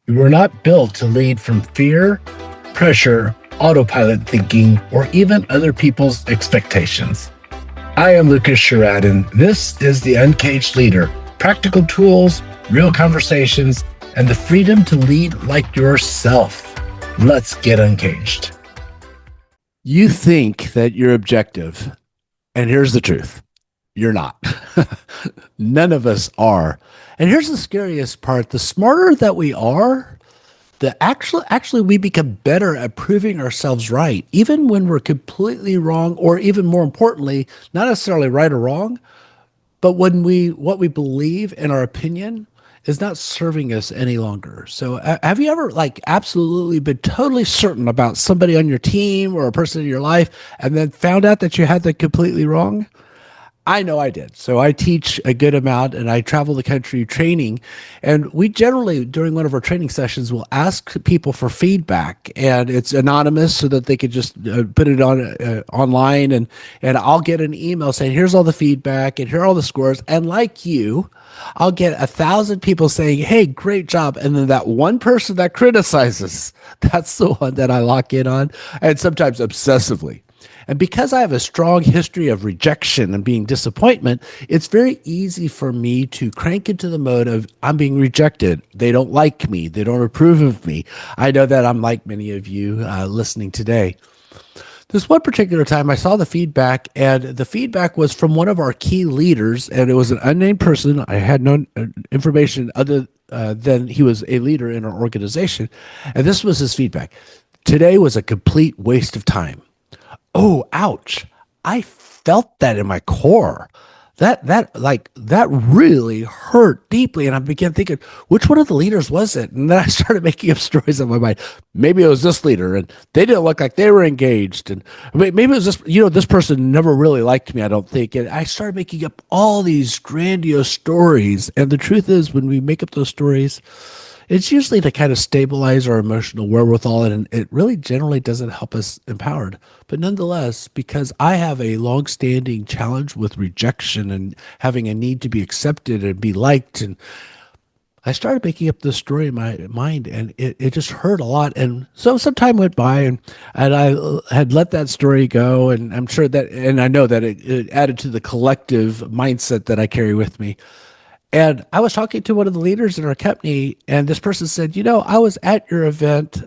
We were not built to lead from fear, pressure, autopilot thinking, or even other people's expectations. I am Lucas Sherrod, and this is the Uncaged Leader. Practical tools, real conversations, and the freedom to lead like yourself. Let's get uncaged. You think that you're objective, and here's the truth. You're not. None of us are. And here's the scariest part. The smarter that we are, the actually we become better at proving ourselves right, even when we're completely wrong, or even more importantly, not necessarily right or wrong, but when what we believe in our opinion is not serving us any longer. So have you ever absolutely been totally certain about somebody on your team or a person in your life and then found out that you had that completely wrong? I know I did. So I teach a good amount and I travel the country training. And we generally, during one of our training sessions, will ask people for feedback. And it's anonymous so that they could just put it on online. And I'll get an email saying, here's all the feedback and here are all the scores. And like you, I'll get 1,000 people saying, hey, great job. And then that one person that criticizes, that's the one that I lock in on, and sometimes obsessively. And because I have a strong history of rejection and being disappointment, it's very easy for me to crank into the mode of I'm being rejected. They don't like me. They don't approve of me. I know that I'm like many of you listening today. This one particular time I saw the feedback, and the feedback was from one of our key leaders, and it was an unnamed person. I had no information other than he was a leader in our organization. And this was his feedback. Today was a complete waste of time. Oh, ouch. I felt that in my core. That really hurt deeply. And I began thinking, which one of the leaders was it? And then I started making up stories in my mind. Maybe it was this leader and they didn't look like they were engaged. And maybe it was this, this person never really liked me, I don't think. And I started making up all these grandiose stories. And the truth is, when we make up those stories, it's usually to kind of stabilize our emotional wherewithal, and it really generally doesn't help us empowered. But nonetheless, because I have a long-standing challenge with rejection and having a need to be accepted and be liked, and I started making up this story in my mind, and it just hurt a lot. And so some time went by, and I had let that story go, and I'm sure that, and I know that it added to the collective mindset that I carry with me. And I was talking to one of the leaders in our company, and this person said, I was at your event,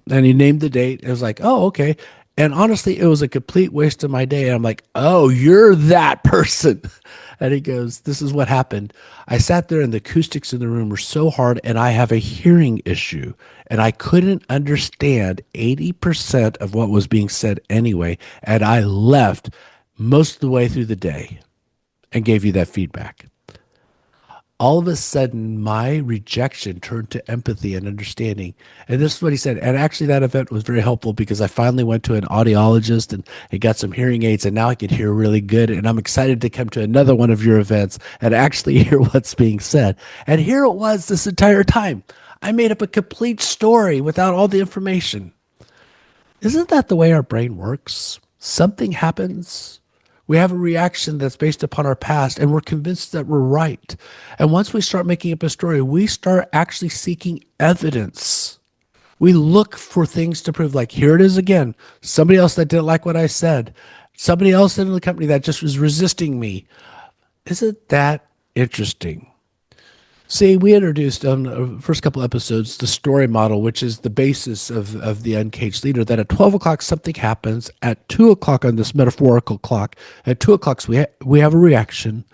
and he named the date. It was like, oh, okay. And honestly, it was a complete waste of my day. And I'm like, oh, you're that person. And he goes, this is what happened. I sat there and the acoustics in the room were so hard, and I have a hearing issue, and I couldn't understand 80% of what was being said anyway. And I left most of the way through the day and gave you that feedback. All of a sudden, my rejection turned to empathy and understanding. And this is what he said. And actually, that event was very helpful because I finally went to an audiologist and got some hearing aids, and now I can hear really good. And I'm excited to come to another one of your events and actually hear what's being said. And here it was this entire time. I made up a complete story without all the information. Isn't that the way our brain works? Something happens. We have a reaction that's based upon our past, and we're convinced that we're right. And once we start making up a story, we start actually seeking evidence. We look for things to prove, like, here it is again. Somebody else that didn't like what I said. Somebody else in the company that just was resisting me. Isn't that interesting? See, we introduced on the first couple episodes the story model, which is the basis of the Uncaged Leader, that at 12 o'clock something happens, at 2 o'clock on this metaphorical clock, at 2 o'clock we have a reaction,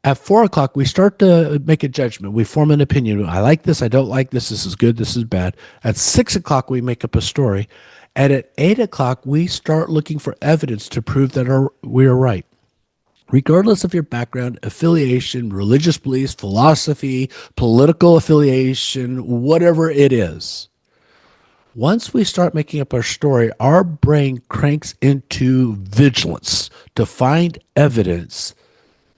at 4 o'clock we start to make a judgment, we form an opinion, I like this, I don't like this, this is good, this is bad. At 6 o'clock we make up a story, and at 8 o'clock we start looking for evidence to prove that we are right. Regardless of your background, affiliation, religious beliefs, philosophy, political affiliation, whatever it is, once we start making up our story, our brain cranks into vigilance to find evidence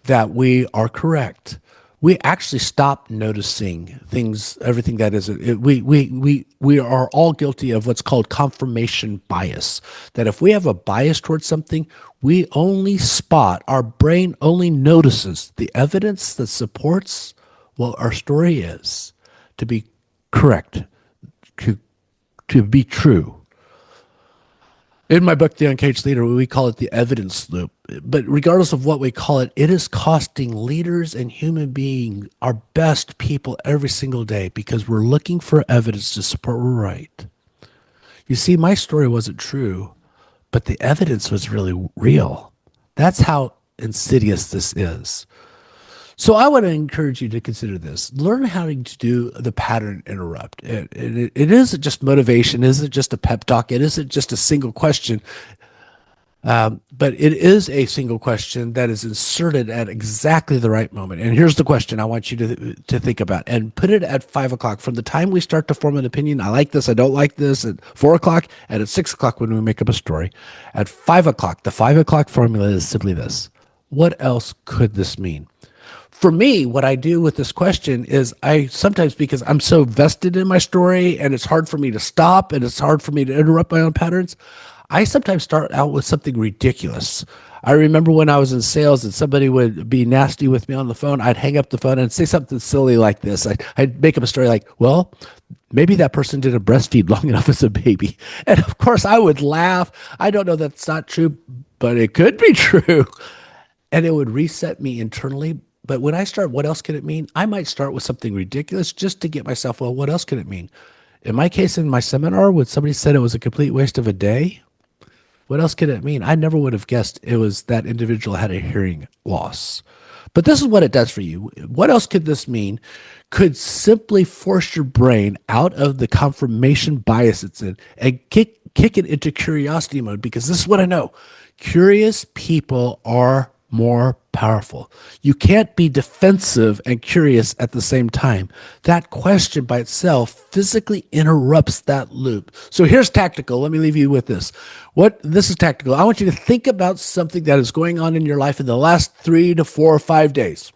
that we are correct. We actually stop noticing things, everything that isn't. We are all guilty of what's called confirmation bias. That if we have a bias towards something, we only spot, our brain only notices the evidence that supports what our story is to be correct, to be true. In my book, The Uncaged Leader, we call it the evidence loop. But regardless of what we call it, it is costing leaders and human beings, our best people, every single day because we're looking for evidence to support we're right. You see, my story wasn't true, but the evidence was really real. That's how insidious this is. So I want to encourage you to consider this. Learn how to do the pattern interrupt. It isn't just motivation. It isn't just a pep talk. It isn't just a single question. But it is a single question that is inserted at exactly the right moment. And here's the question I want you to think about and put it at 5 o'clock. From the time we start to form an opinion, I like this, I don't like this, at 4 o'clock, and at 6 o'clock when we make up a story. At 5 o'clock, the 5 o'clock formula is simply this. What else could this mean? For me, what I do with this question is I sometimes, because I'm so vested in my story and it's hard for me to stop and it's hard for me to interrupt my own patterns, I sometimes start out with something ridiculous. I remember when I was in sales and somebody would be nasty with me on the phone, I'd hang up the phone and say something silly like this. I'd make up a story like, well, maybe that person didn't breastfeed long enough as a baby. And of course, I would laugh. I don't know that's not true, but it could be true. And it would reset me internally. But when I start, what else can it mean? I might start with something ridiculous just to get myself, well, what else can it mean? In my case, in my seminar, when somebody said it was a complete waste of a day, what else could it mean? I never would have guessed it was that individual had a hearing loss. But this is what it does for you. What else could this mean? Could simply force your brain out of the confirmation bias it's in and kick it into curiosity mode, because this is what I know. Curious people are more powerful. You can't be defensive and curious at the same time. That question by itself physically interrupts that loop. So here's tactical. Let me leave you with this. This is tactical. I want you to think about something that is going on in your life in the last 3 to 4 or 5 days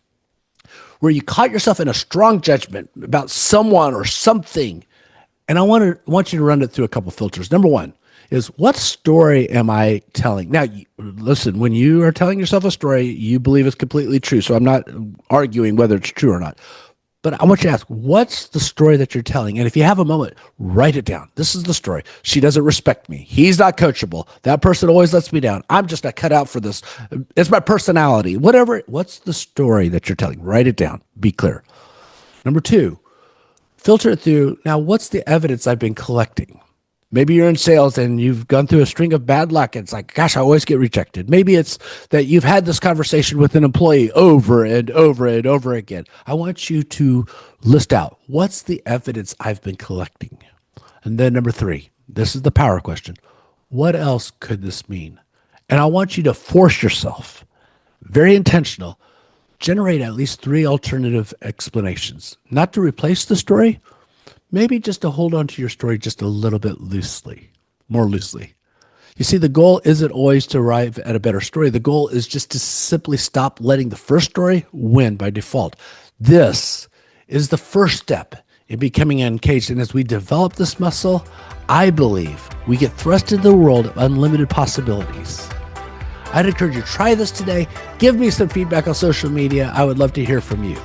where you caught yourself in a strong judgment about someone or something. And I want you to run it through a couple filters. Number one is, what story am I telling? Now, listen, when you are telling yourself a story, you believe it's completely true. So I'm not arguing whether it's true or not. But I want you to ask, what's the story that you're telling? And if you have a moment, write it down. This is the story. She doesn't respect me. He's not coachable. That person always lets me down. I'm just not cut out for this. It's my personality. Whatever. What's the story that you're telling? Write it down. Be clear. Number two, filter it through. Now, what's the evidence I've been collecting? Maybe you're in sales and you've gone through a string of bad luck. It's like, gosh, I always get rejected. Maybe it's that you've had this conversation with an employee over and over and over again. I want you to list out, what's the evidence I've been collecting? And then number three, this is the power question. What else could this mean? And I want you to force yourself, very intentional, generate at least 3 alternative explanations, not to replace the story, maybe just to hold on to your story just a little bit more loosely. You see, the goal isn't always to arrive at a better story. The goal is just to simply stop letting the first story win by default. This is the first step in becoming uncaged. And as we develop this muscle, I believe we get thrust into the world of unlimited possibilities. I'd encourage you to try this today. Give me some feedback on social media. I would love to hear from you.